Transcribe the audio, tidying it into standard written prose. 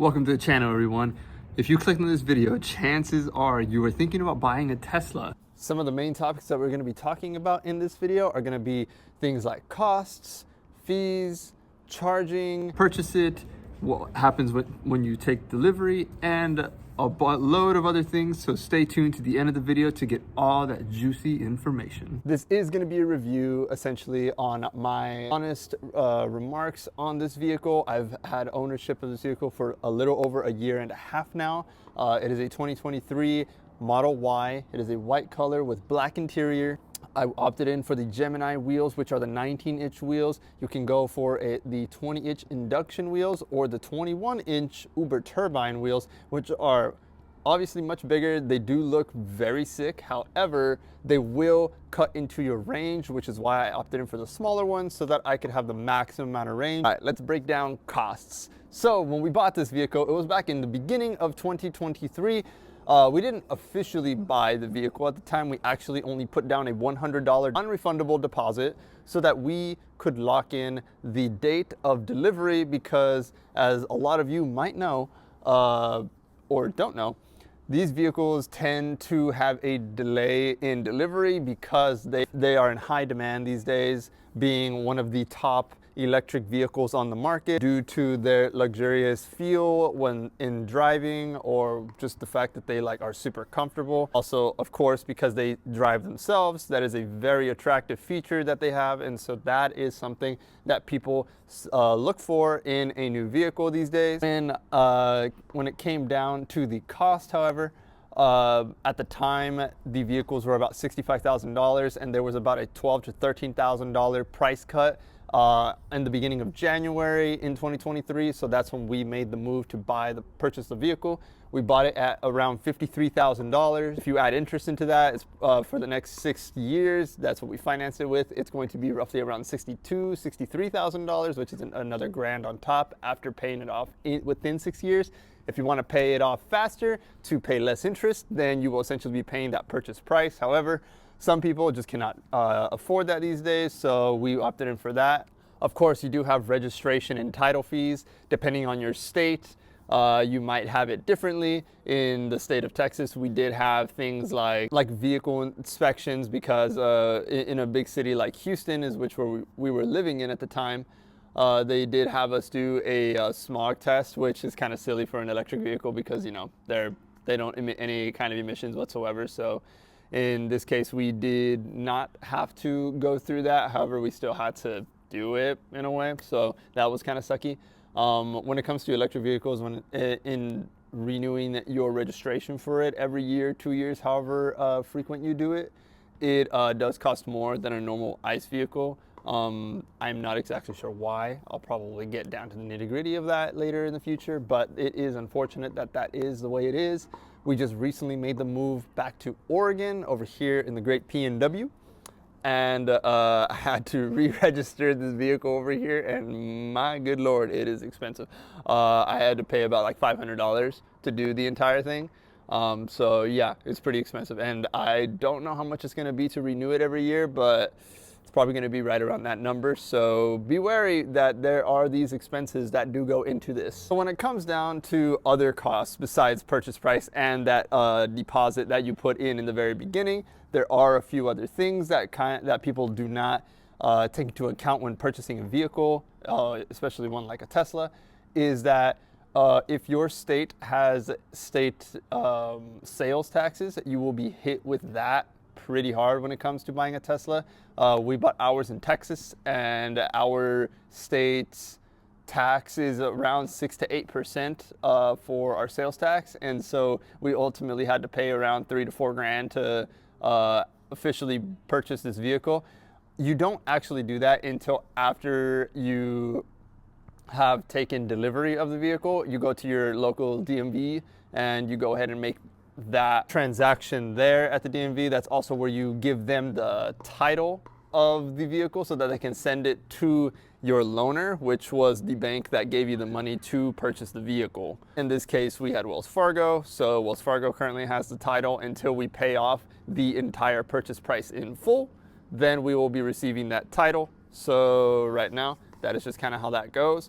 Welcome to the channel, everyone. If you clicked on this video, chances are you are thinking about buying a Tesla. Some of the main topics that we're going to be talking about in this video are going to be things like costs, fees, charging, purchase it, what happens when you take delivery, and a load of other things. So stay tuned to the end of the video to get all that juicy information. This is going to be a review essentially on my honest remarks on this vehicle. I've had ownership of this vehicle for a little over a year and a half now. It is a 2023 Model Y. It is a white color with black interior. I opted in for the Gemini wheels, which are the 19-inch wheels. You can go for the 20-inch induction wheels or the 21-inch Uber turbine wheels, which are obviously much bigger. They do look very sick. However, they will cut into your range, which is why I opted in for the smaller ones so that I could have the maximum amount of range. All right, let's break down costs. So when we bought this vehicle, it was back in the beginning of 2023. We didn't officially buy the vehicle at the time. We actually only put down a $100 non-refundable deposit so that we could lock in the date of delivery, because as a lot of you might know or don't know, these vehicles tend to have a delay in delivery because they are in high demand these days, being one of the top electric vehicles on the market due to their luxurious feel when in driving, or just the fact that they are super comfortable. Also, of course, because they drive themselves, that is a very attractive feature that they have, and so that is something that people look for in a new vehicle these days. And when it came down to the cost, however, at the time the vehicles were about $65,000, and there was about a $12,000 to $13,000 price cut in the beginning of January in 2023. So that's when we made the move to purchase the vehicle. We bought it at around $53,000. If you add interest into that, it's for the next 6 years. That's what we financed it with. It's going to be roughly around $62,000, $63,000, which is another grand on top after paying it off within 6 years. If you want to pay it off faster to pay less interest, then you will essentially be paying that purchase price. However, some people just cannot afford that these days, so we opted in for that. Of course, you do have registration and title fees. Depending on your state, you might have it differently. In the state of Texas, we did have things like vehicle inspections, because in a big city like Houston, where we were living in at the time, they did have us do a smog test, which is kind of silly for an electric vehicle because, you know, they don't emit any kind of emissions whatsoever. So in this case, we did not have to go through that. However, we still had to do it in a way. So that was kind of sucky. When it comes to electric vehicles, in renewing your registration for it every year, 2 years, however frequent you do it, it does cost more than a normal ICE vehicle. I'm not exactly sure why. I'll probably get down to the nitty-gritty of that later in the future, but it is unfortunate that that is the way it is. We just recently made the move back to Oregon, over here in the great PNW, and I had to re-register this vehicle over here, and my good Lord, it is expensive. I had to pay about $500 to do the entire thing. So yeah, it's pretty expensive, and I don't know how much it's going to be to renew it every year, but it's probably going to be right around that number. So be wary that there are these expenses that do go into this. So when it comes down to other costs besides purchase price and that deposit that you put in the very beginning, there are a few other things that people do not take into account when purchasing a vehicle, especially one like a Tesla, is that if your state has state sales taxes, you will be hit with that pretty hard when it comes to buying a Tesla. We bought ours in Texas, and our state's tax is around 6 to 8% for our sales tax, and so we ultimately had to pay around $3 to $4 grand to officially purchase this vehicle. You don't actually do that until after you have taken delivery of the vehicle. You go to your local DMV and you go ahead and make that transaction there at the DMV. That's also where you give them the title of the vehicle so that they can send it to your loaner, which was the bank that gave you the money to purchase the vehicle. In this case, we had Wells Fargo, so Wells Fargo currently has the title until we pay off the entire purchase price in full. Then we will be receiving that title. So right now, that is just kind of how that goes.